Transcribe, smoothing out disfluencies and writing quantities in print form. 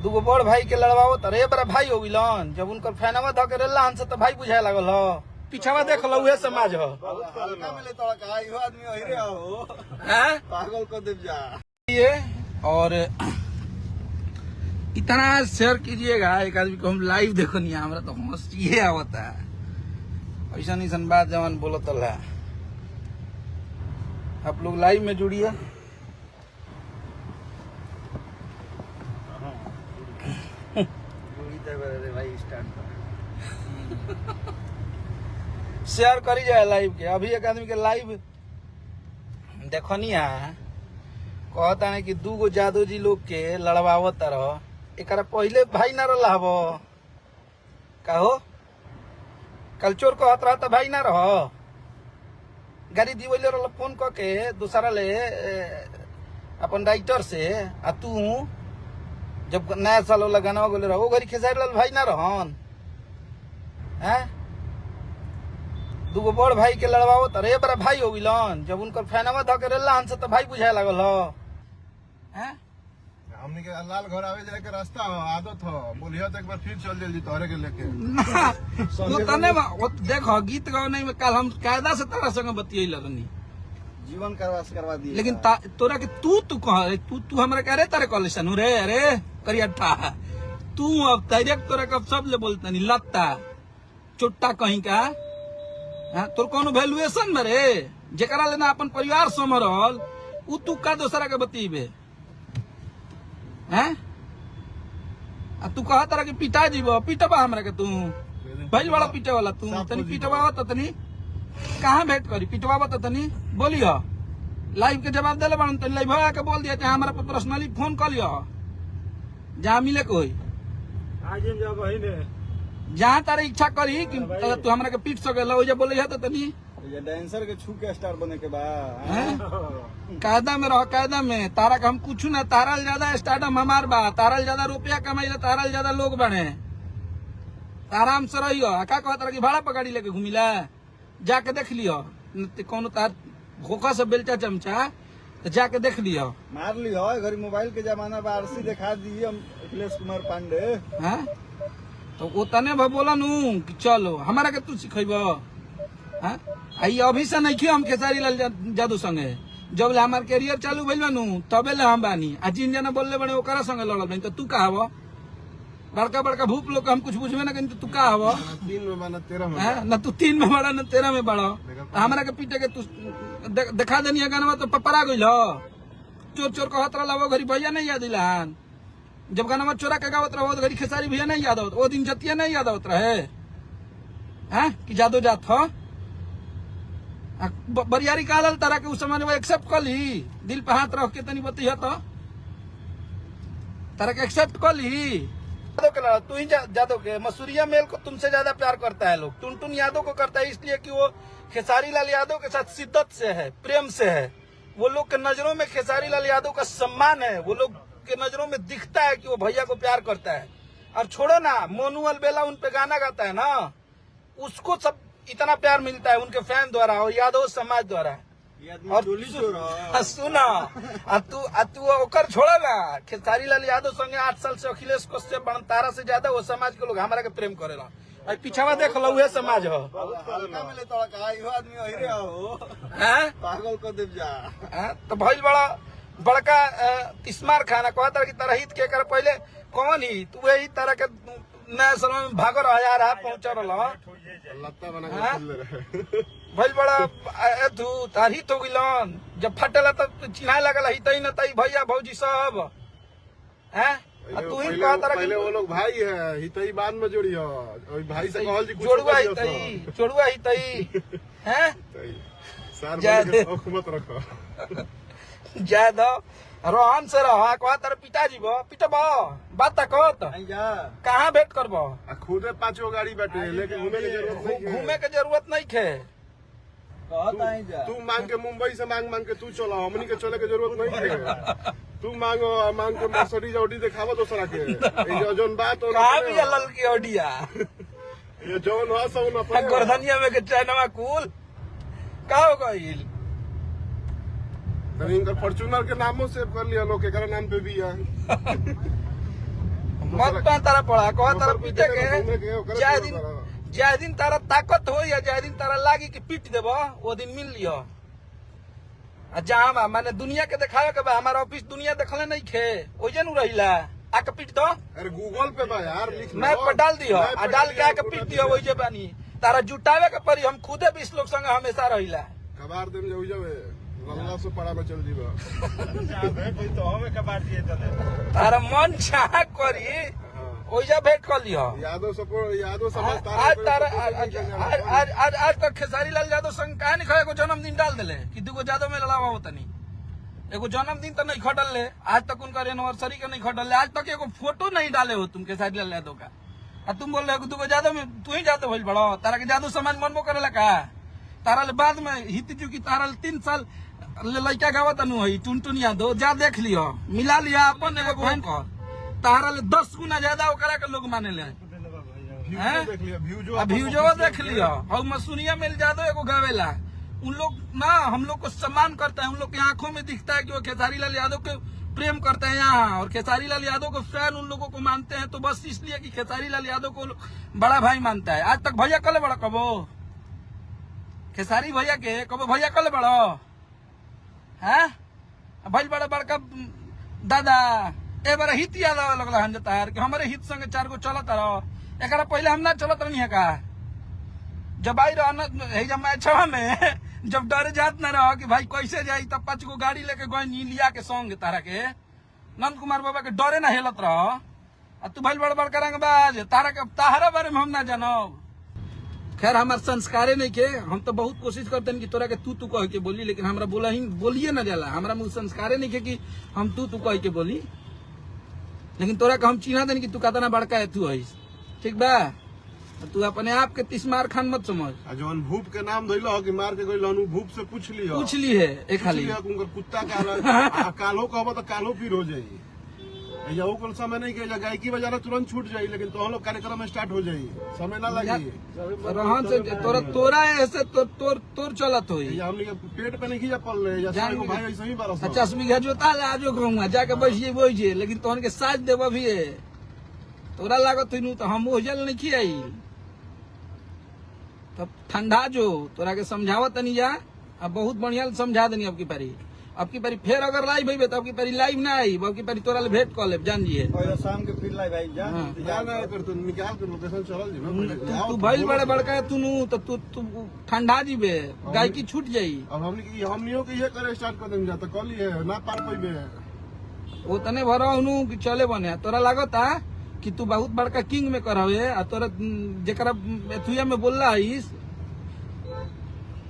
दूगो बड़ भाई के लड़वाओ तरे बड़ा भाई हो गिलन जब उनकर फैनवा धके रेला हन से तो भाई बुझाए लागल हो पीछावा देख लो उहे समाज हो पागल को देव जा ये और इतना शेयर कीजिएगा एक आदमी को हम लाइव देखो नहीं हमारा तो हंसी आवता है ऐसा नहीं बात जवान बोलत है आप लोग लाइव में जुड़िए भाई स्टार्ट शेयर करी जाए लाइव के अभी एक आदमी के लाइव देखो नहीं है कहता है कि दूगो जादू जी लोग के लड़वावत रह एक पहले भाई ना रहा कहो कल चोर कहत रहा भाई ना रह गाड़ी दीवले रहा फोन करके दूसरा ले अपन राइटर से आ तू जब नया साल वाला गाना बोले रहा वो घड़ी खेसारी लाल भाई ना रहन हैं दूगो बड़ भाई के लड़वाओ तरे बड़ा भाई हो गिलन जब उनकर फैनवा धके रेला हन से तो भाई बुझाए लागल हो हैं हमने के लाल घर आवे जाए के रास्ता हो आदत हो बोलियो तो एक बार फिर चल जल्दी तोहरे के लेके वो तने वो देखो गीत गाने में कल हम कायदा से तारा संग बतियै लगनी जीवन करवा दिए लेकिन तोरा के तू कह तू हमरा कह रे तारे कॉलेशन रे अरे करियठा तू अब डायरेक्ट तोरा कब सब ले बोलता नहीं लत्ता चुट्टा कहीं का हाँ तोर कोनो वैल्यूएशन में रे जेकरा लेना अपन परिवार समरल उ तू का दोसरा के बतीबे हैं आ तू कहा तारा के पिटा जीवो पिटबा हमरा के तू भइल वाला पिटे वाला तू तनी पिटवा तो तनी कहाँ भेंट करी पिटवा तो तनी बोलियो लाइव के जवाब देले बाड़न तनी लाइव आके बोल दिया चाहे हमरा पर पर्सनली फोन कर लियो जहाँ मिले कोई आज जब है ने जहाँ तारा इच्छा करी कि तू हमरा के पीट सकेला ओजा बोले तो तनी ये डांसर के छू के स्टार बने के बाद कायदा में रहो कायदा में तारा का हम कुछ ना तारल ज्यादा स्टार्टअप हमार बा तारल ज्यादा रुपया कमाइला तारल ज्यादा लोग बने आराम से रहियो का कहता कि भाड़ा पगाड़ी लेके घूमिला जाके देख लियो कौन तार धोखा से बेलचा चमचा तो जाके देख लियो मार लियो घर मोबाइल के जमाना बा आरसी दिखा दिए हम अखिलेश कुमार पांडे हैं तो वो तने बोला नू कि चलो हमारा के तू सिखेबो हैं आई अभी से नहीं हम खेसारी लाल जादू संगे जब ले हमार कैरियर चालू भइल नु तबे ले हम बानी आ जिन जना बोलले बने ओकरा संगे लड़ल बनी तो तू का हबो बड़का बड़का भूप लोग हम कुछ बुझबे ना कहीं तो तू का हबो 3 में माना 13 में ना तू 3 में बड़ा ना 13 में बड़ा हमरा के पीटे के तू देखा देनी गाना तो पपरा गइल चोर चोर कहत रहला वो घरी भैया नहीं याद इलान जब गाना चोरा के गावत रहो घरी खेसारी भैया नहीं याद आवत ओ दिन जतिया नहीं याद आवत रहे हैं कि जादू जात हो बरियारी कालल तारा के उस समय वो एक्सेप्ट कर ली दिल पे हाथ रख के तनी बतिया तो तारा के एक्सेप्ट कर ली यादव के तू ही यादव के मसूरिया मेल को तुमसे ज्यादा प्यार करता है लोग टुनटुन यादव को करता है इसलिए कि वो खेसारी लाल यादव के साथ शिद्दत से है प्रेम से है वो लोग के नजरों में खेसारी लाल यादव का सम्मान है वो लोग के नजरों में दिखता है कि वो भैया को प्यार करता है और छोड़ो ना मोनू अलबेला उन पे गाना गाता है ना उसको सब इतना प्यार मिलता है उनके फैन द्वारा और यादव समाज द्वारा और सुना तू ओकर छोड़ा ना खेसारी लाल यादव संगे 8 साल से अखिलेश कश्यप बन तारा से ज्यादा वो समाज के लोग हमारा के प्रेम करेला और पीछावा देख लो उहे समाज हो पागल को देव जा तो भइल बड़का तिस्मार खाना कहता कि तरह हित के कर पहले कौन ही तू वही तरह के नया साल में भागर हजार पहुंचा रहा भइल बड़ा तू तार हित हो गिलन जब फटेला तब चिन्हाए लगल हितई न तई भैया भौजी सब हैं तू ही कहता पहले वो लोग भाई है हितई बाद में जोड़ी हो भाई से कहल जी जोड़ुआ हितई हैं मत रखो जय दो रोहन से रहो कहा तार पिताजी बो पिटबो बात कहत कहाँ भेंट करबो खुदे 5 गो गाड़ी बैठे लेकिन घूमे के जरूरत नहीं खे तू मांग के मुंबई से मांग के तू चला हमनी के चले के जरूरत नहीं है तू मांग के मर्सिडीज ऑडी दिखावा दूसरा के जोन बात कहाँ भी लल की ऑडिया ये जोन हो सब न गर्दनिया में के चाइना कूल का हो गइल इनका फॉर्च्यूनर के नामों सेव कर लिया लोग एकरा नाम पे भी है मत पा तारा पड़ा कह तारा दोसर पीटे घूमे के, के ओकरे जाय छोड़ दिन तारा। जाय दिन तारा ताकत हो या जाय दिन तारा लागी कि पीट देबो वो दिन मिल लियो आ जहां माने दुनिया के दिखावे के बा हमारा ऑफिस दुनिया देखले नहीं खे ओजे नु रहिला आके पीट दो अरे गूगल पे बा यार लिख मैप पर डाल दियो आ डाल के आके पीट दियो ओजे बानी तारा जुटावे के परी हम खुदे 20 लोग संग हमेशा रहिला कबार दिन जाऊ जावे गल्ला से पड़ा में चल जीवा तारा मन चाह करी ओजा भेंट कर लियो यादव सपोर्ट यादव समझदार आज तारा आज तक खेसारी लाल यादव संग कहा नहीं खड़े को जन्मदिन डाल दिले कि दूगो यादव में लड़ावा होता नहीं एगो जन्मदिन तो नहीं खटल ले आज तक उनका एनिवर्सरी का नहीं खटल ले आज तक एगो फोटो नहीं डाले हो तुम खेसारी लाल यादव का और तुम बोल रहे हो दूगो यादव में तू ही यादव भइल बड़ो तारा के यादव समाज मनबो करेला का तारा ले बाद में हित चुकी तारा ले 3 साल ले लड़का गावत अनु है टुनटुन यादव जा देख लियो मिला लिया अपन एगो बहन को तारा ले 10 गुना ज्यादा ओकरा के लोग माने ले देख लिया व्यूजो देख लियो और मसूरिया मिल जादो एगो गावेला उन लोग ना हम लोग को सम्मान करता है उन लोग की आंखों में दिखता है कि वो खेसारी लाल यादव के प्रेम करते हैं यहाँ और खेसारी लाल यादव को फैन उन लोगों को मानते हैं तो बस इसलिए कि खेसारी लाल यादव को बड़ा भाई मानता है आज तक भैया कल बड़ा कबो खेसारी भैया के कबो भैया कल बड़ो है भाई बड़ा बड़का दादा ए बार हित याद आवे लगला हम जता है कि हमारे हित संग 4 गो चलत रहो एकरा पहले हम ना चलत रहनी है का जब आई रहा है जब मैचवा में जब डर जात न रहो कि भाई कैसे जाई तब 5 गो गाड़ी लेके गए नीलिया के संग तारा के नंद कुमार बाबा के डरे ना हेलत रहो आ तू भाई बड़ बड़ करेंगे बाज तारा के ताहरा बारे में हम ना जानो खैर हमार संस्कारे नहीं के हम तो बहुत कोशिश करते हैं कि तोरा के तू कह के बोली लेकिन हमरा बोलिए ना जाला हमरा मुंह संस्कारे नहीं के कि हम तू कह के बोली लेकिन तोरा के हम चिन्हा देनी कि तू कहता ना बड़का है तू है ठीक बा तू अपने आप के तिस्मार खान मत समझ जवन भूप के नाम धइलो कि मार के गइल अनु भूप से पूछ ली है एक खाली उनकर कुत्ता का कालो कहबो तो कालो फिर हो जाई या वो कोई समय नहीं के गायकी बजाना तुरंत छूट जाई लेकिन तो हम लोग कार्यक्रम स्टार्ट हो जाई समय ना लगी रहन से तोरा ऐसे तोर चलत होई या हमनी के पेट पे नहीं खिजा पल रहे या सारे को भाई ऐसे ही बरस 50 बीघा जोता ले आजो कहूंगा जाके बैठिए बोइए लेकिन तोहन के साथ देब भी है तोरा लागत हुई तो हम ओझल नहीं खियाई तब ठंडा जो तोरा के समझावत नहीं जा अब बहुत बढ़िया समझा देनी अब की पारी फिर अगर लाइव हुई तो अब की पारी लाइव ना आई अब की पारी तोरा भेंट कॉल जान जी शाम के फिर लाइव आई जाना कर तो निकाल के लोकेशन चलल जी तू भइल बड़े बड़का तू ठंडा जीबे गायकी छूट जाई अब हमनियों के ये करे स्टार्ट कर देम जा तो कल ये ना पार पइबे वो तने भरो हनु कि चले बने तोरा लागता कि तू बहुत बड़का किंग में करवे आ तोरा जेकरा एथुया में बोलला हईस